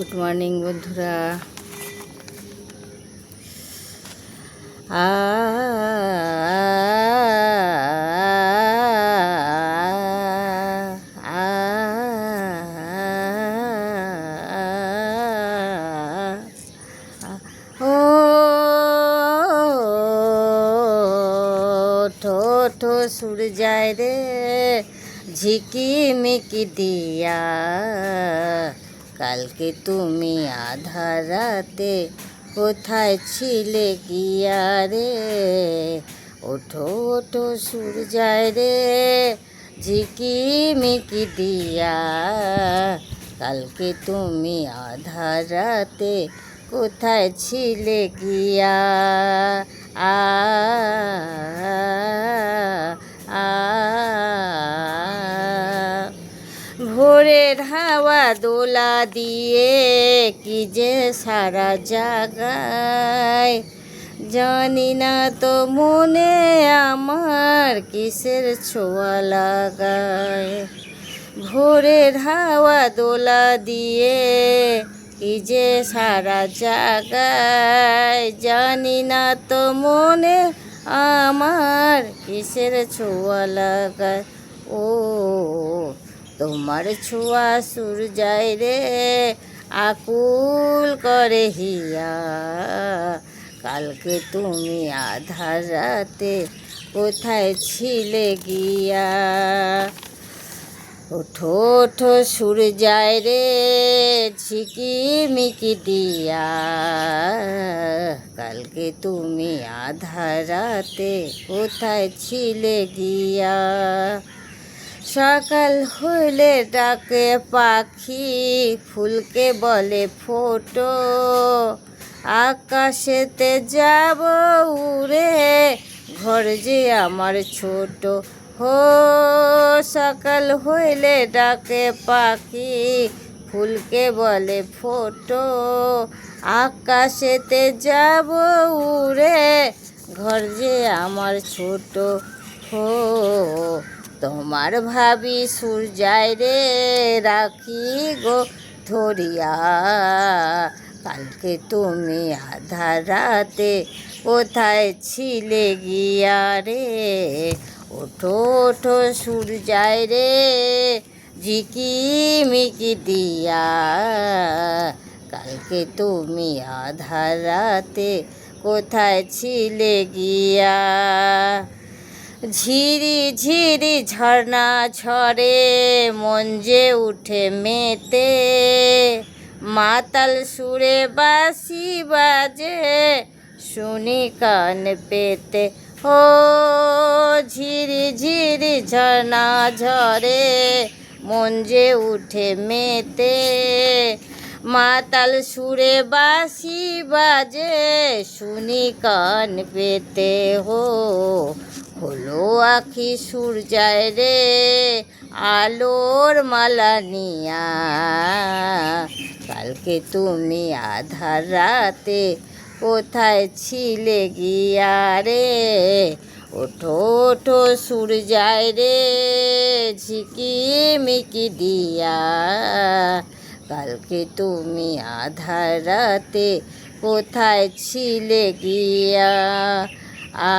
Good morning বন্ধুরা। আ ও ঠো সুর যায় রে ঝিকিমিকি দিয়া, কালকে তুমি আধা রাতে কোথায় ছিলে গিয়া রে? ওঠো ওঠো সুর যায় রে ঝিকিমিকি দিয়া, কালকে তুমি আধা রাতে কোথায় ছিলে গিয়া? আ আ ভোরের হাওয়া দোলা দিয়ে কি যে সারা জাগায়, জানি না তো মনে আমার কিসের ছোঁয়া লাগায়। ভোরের হাওয়া দোলা দিয়ে কি যে সারা জাগায়, জানি না তো মনে আমার কিসের ছোঁয়া লাগায়। ও তোমার ছোঁয়া সুর যায় রে আকুল করে হিয়া, কালকে তুমি আধা রাতে কোথায় ছিলে গিয়া? ওঠো ওঠো সুর যায় রে ঝিকিমিকি দিয়া, কালকে তুমি আধা রাতে কোথায় ছিলে গিয়া? সকাল হইলে ডাকে পাখি, ফুলকে বলে ফোটো, আকাশেতে যাব উড়ে ঘর যে আমার ছোট। হো সকাল হইলে ডাকে পাখি, ফুলকে বলে ফোটো, আকাশেতে যাব উড়ে ঘর যে আমার ছোট। হো তোমার ভাবি সুর যায় রে রাখি গো ধরিয়া, কালকে তুমি আধা রাতে কোথায় ছিলে গিয়া রে? ওঠো ওঠো সুর যায় রে ঝিকিমিকি দিয়া, কালকে তুমি আধা রাতে কোথায় ছিলে গিয়া? ঝিরি ঝিরি ঝর্ণা ঝরে মন যে উঠে মেতে, মাতাল সুরে বাঁশি বাজে শুনি কান পেতে। ও ঝিরি ঝিরি ঝর্ণা ঝরে মন যে উঠে মেতে, মাতাল সুরে বাঁশি বাজে শুনি কান পেতে। হলো আখি সুর যায় রে আলোর মালা নিয়া, কালকে তুমি আধা রাতে কোথায় ছিলে গিয়া রে? ওঠো ওঠো সুর যায় রে ঝিকিমিকি দিয়া, কালকে তুমি আধা রাতে কোথায় ছিলে গিয়া? আ